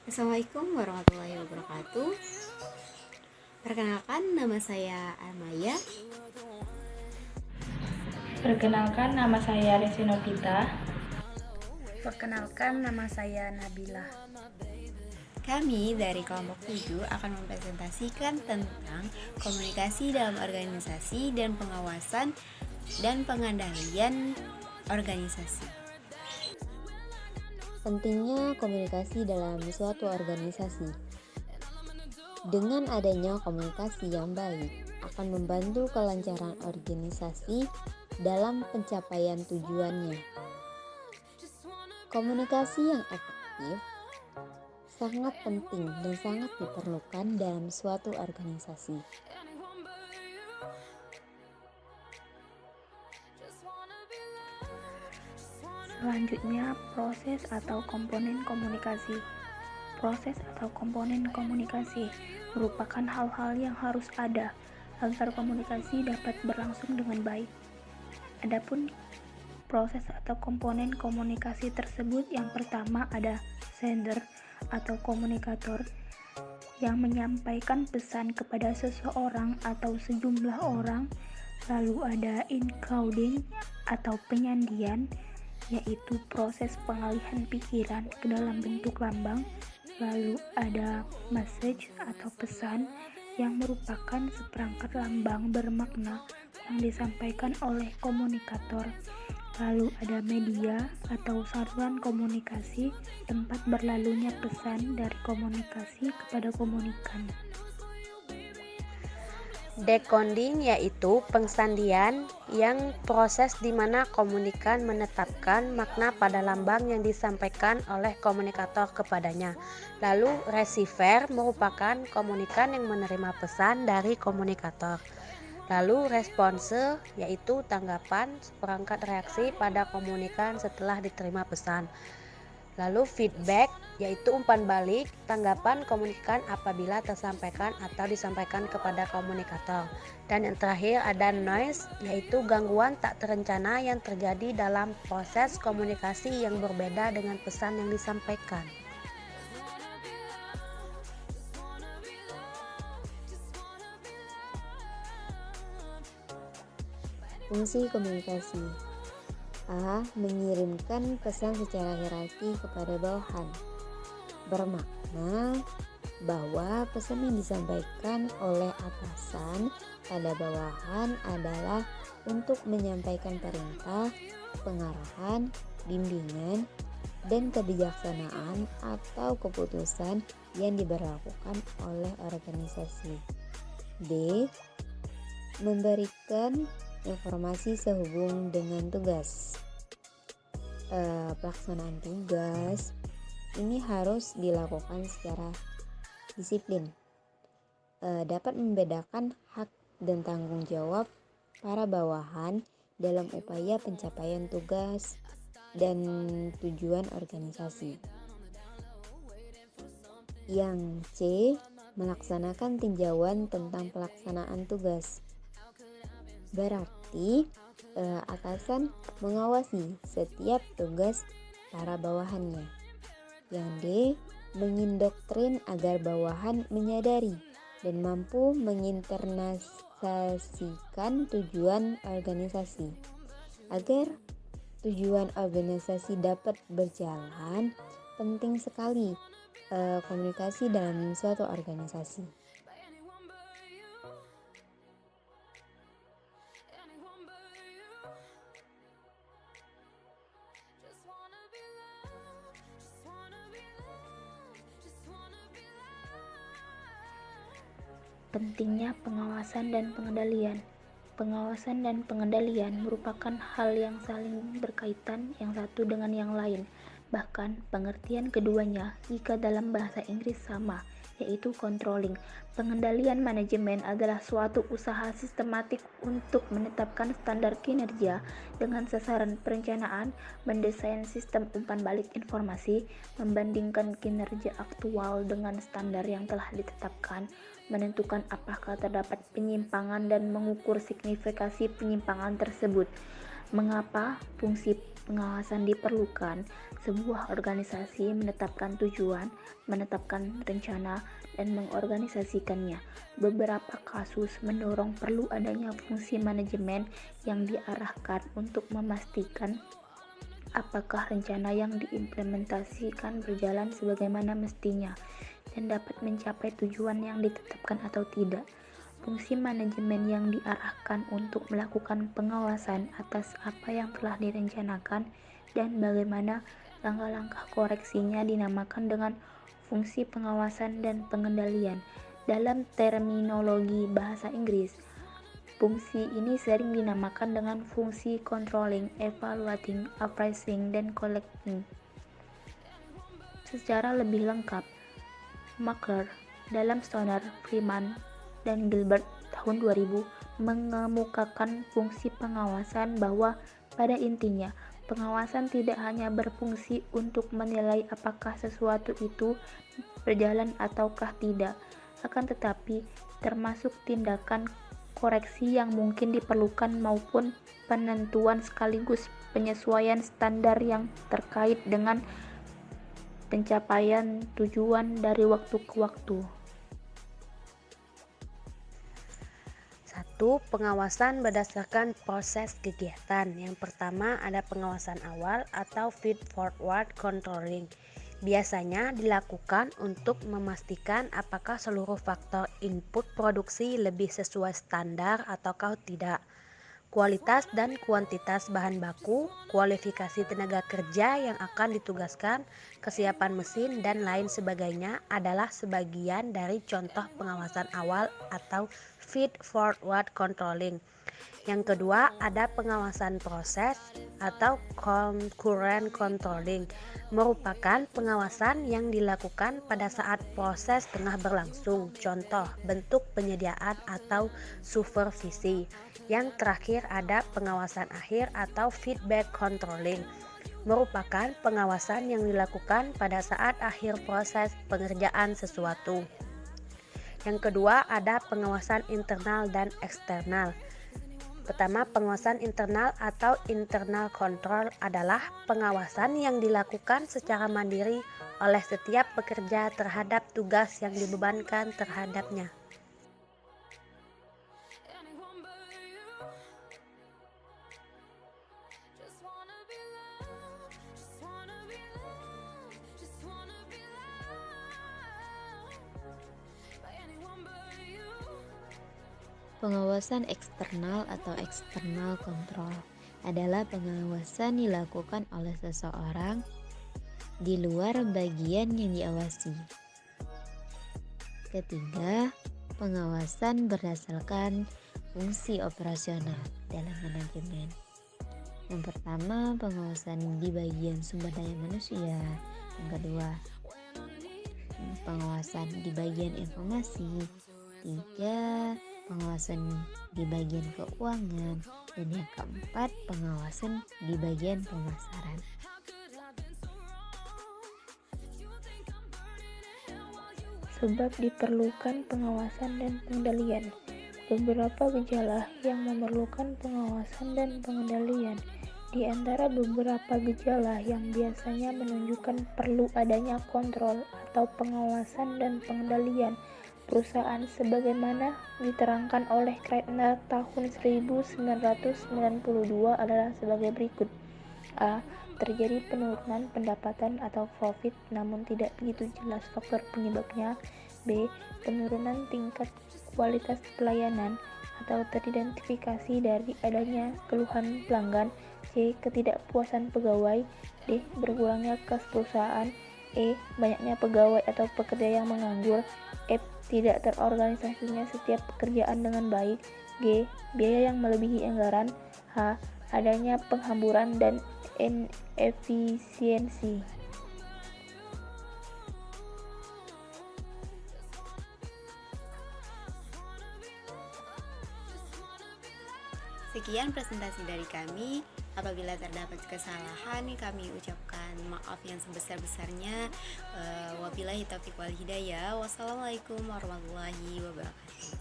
Assalamualaikum warahmatullahi wabarakatuh. Perkenalkan, nama saya Amaya. Perkenalkan, nama saya Resi Novita. Perkenalkan, nama saya Nabila. Kami dari kelompok 7 akan mempresentasikan tentang komunikasi dalam organisasi dan pengawasan dan pengendalian organisasi. Pentingnya komunikasi dalam suatu organisasi. Dengan adanya komunikasi yang baik akan membantu kelancaran organisasi dalam pencapaian tujuannya. Komunikasi yang efektif sangat penting dan sangat diperlukan dalam suatu organisasi. Selanjutnya, proses atau komponen komunikasi. Proses atau komponen komunikasi merupakan hal-hal yang harus ada agar komunikasi dapat berlangsung dengan baik. Adapun proses atau komponen komunikasi tersebut, yang pertama ada sender atau komunikator yang menyampaikan pesan kepada seseorang atau sejumlah orang. Lalu ada encoding atau penyandian, yaitu proses pengalihan pikiran ke dalam bentuk lambang. Lalu ada message atau pesan yang merupakan seperangkat lambang bermakna yang disampaikan oleh komunikator. Lalu ada media atau saluran komunikasi, tempat berlalunya pesan dari komunikasi kepada komunikan. Decoding yaitu pengsandian yang proses di mana komunikan menetapkan makna pada lambang yang disampaikan oleh komunikator kepadanya. Lalu receiver merupakan komunikan yang menerima pesan dari komunikator. Lalu response yaitu tanggapan seperangkat reaksi pada komunikan setelah diterima pesan. Lalu feedback yaitu umpan balik tanggapan komunikan apabila tersampaikan atau disampaikan kepada komunikator. Dan yang terakhir ada noise yaitu gangguan tak terencana yang terjadi dalam proses komunikasi yang berbeda dengan pesan yang disampaikan. Fungsi komunikasi. A. Mengirimkan pesan secara hierarki kepada bawahan. Bermakna bahwa pesan yang disampaikan oleh atasan pada bawahan adalah untuk menyampaikan perintah, pengarahan, bimbingan, dan kebijaksanaan atau keputusan yang diberlakukan oleh organisasi. B. Memberikan informasi sehubung dengan tugas. Pelaksanaan tugas ini harus dilakukan secara disiplin. Dapat membedakan hak dan tanggung jawab para bawahan dalam upaya pencapaian tugas dan tujuan organisasi. Yang C. Melaksanakan tinjauan tentang pelaksanaan tugas. Berarti atasan mengawasi setiap tugas para bawahannya. Yang D. Mengindoktrin agar bawahan menyadari dan mampu menginternalisasikan tujuan organisasi. Agar tujuan organisasi dapat berjalan, penting sekali komunikasi dalam suatu organisasi. Pentingnya pengawasan dan pengendalian. Pengawasan dan pengendalian merupakan hal yang saling berkaitan yang satu dengan yang lain. Bahkan pengertian keduanya jika dalam bahasa Inggris sama, yaitu controlling. Pengendalian manajemen adalah suatu usaha sistematik untuk menetapkan standar kinerja dengan sasaran perencanaan, mendesain sistem umpan balik informasi, membandingkan kinerja aktual dengan standar yang telah ditetapkan, menentukan apakah terdapat penyimpangan dan mengukur signifikasi penyimpangan tersebut. Mengapa fungsi pengawasan diperlukan? Sebuah organisasi menetapkan tujuan, menetapkan rencana, dan mengorganisasikannya. Beberapa kasus mendorong perlu adanya fungsi manajemen yang diarahkan untuk memastikan apakah rencana yang diimplementasikan berjalan sebagaimana mestinya dan dapat mencapai tujuan yang ditetapkan atau tidak. Fungsi manajemen yang diarahkan untuk melakukan pengawasan atas apa yang telah direncanakan dan bagaimana langkah-langkah koreksinya dinamakan dengan fungsi pengawasan dan pengendalian. Dalam terminologi bahasa Inggris, fungsi ini sering dinamakan dengan fungsi controlling, evaluating, appraising, dan collecting. Secara lebih lengkap, Makler dalam Stoner, Freeman, dan Gilbert tahun 2000 mengemukakan fungsi pengawasan bahwa pada intinya pengawasan tidak hanya berfungsi untuk menilai apakah sesuatu itu berjalan ataukah tidak, akan tetapi termasuk tindakan koreksi yang mungkin diperlukan maupun penentuan sekaligus penyesuaian standar yang terkait dengan pencapaian tujuan dari waktu ke waktu. 1. Pengawasan berdasarkan proses kegiatan. Yang pertama ada pengawasan awal atau feed forward controlling. Biasanya dilakukan untuk memastikan apakah seluruh faktor input produksi lebih sesuai standar ataukah tidak. Kualitas dan kuantitas bahan baku, kualifikasi tenaga kerja yang akan ditugaskan, kesiapan mesin, dan lain sebagainya adalah sebagian dari contoh pengawasan awal atau feed forward controlling. Yang kedua ada pengawasan proses atau concurrent controlling, merupakan pengawasan yang dilakukan pada saat proses tengah berlangsung, contoh bentuk penyediaan atau supervisi. Yang terakhir ada pengawasan akhir atau feedback controlling, merupakan pengawasan yang dilakukan pada saat akhir proses pengerjaan sesuatu. Yang kedua ada pengawasan internal dan eksternal. Pertama, pengawasan internal atau internal control adalah pengawasan yang dilakukan secara mandiri oleh setiap pekerja terhadap tugas yang dibebankan terhadapnya. Pengawasan eksternal atau external control adalah pengawasan dilakukan oleh seseorang di luar bagian yang diawasi. Ketiga, pengawasan berdasarkan fungsi operasional dalam manajemen. Yang pertama, pengawasan di bagian sumber daya manusia. Yang kedua, pengawasan di bagian informasi. Tiga, pengawasan di bagian keuangan. Dan yang keempat, pengawasan di bagian pemasaran. Sebab diperlukan pengawasan dan pengendalian. Beberapa gejala yang memerlukan pengawasan dan pengendalian. Di antara beberapa gejala yang biasanya menunjukkan perlu adanya kontrol atau pengawasan dan pengendalian perusahaan sebagaimana diterangkan oleh Kreitner tahun 1992 adalah sebagai berikut. A. Terjadi penurunan pendapatan atau profit namun tidak begitu jelas faktor penyebabnya. B. Penurunan tingkat kualitas pelayanan atau teridentifikasi dari adanya keluhan pelanggan. C. Ketidakpuasan pegawai. D. Berkurangnya kas perusahaan. E. Banyaknya pegawai atau pekerja yang menganggur. F. Tidak terorganisasinya setiap pekerjaan dengan baik. G. Biaya yang melebihi anggaran. H. Adanya penghamburan dan inefisiensi. Sekian presentasi dari kami. Apabila terdapat kesalahan, kami ucapkan maaf yang sebesar-besarnya. Wabillahi taufiq wal hidayah. Wassalamualaikum warahmatullahi wabarakatuh.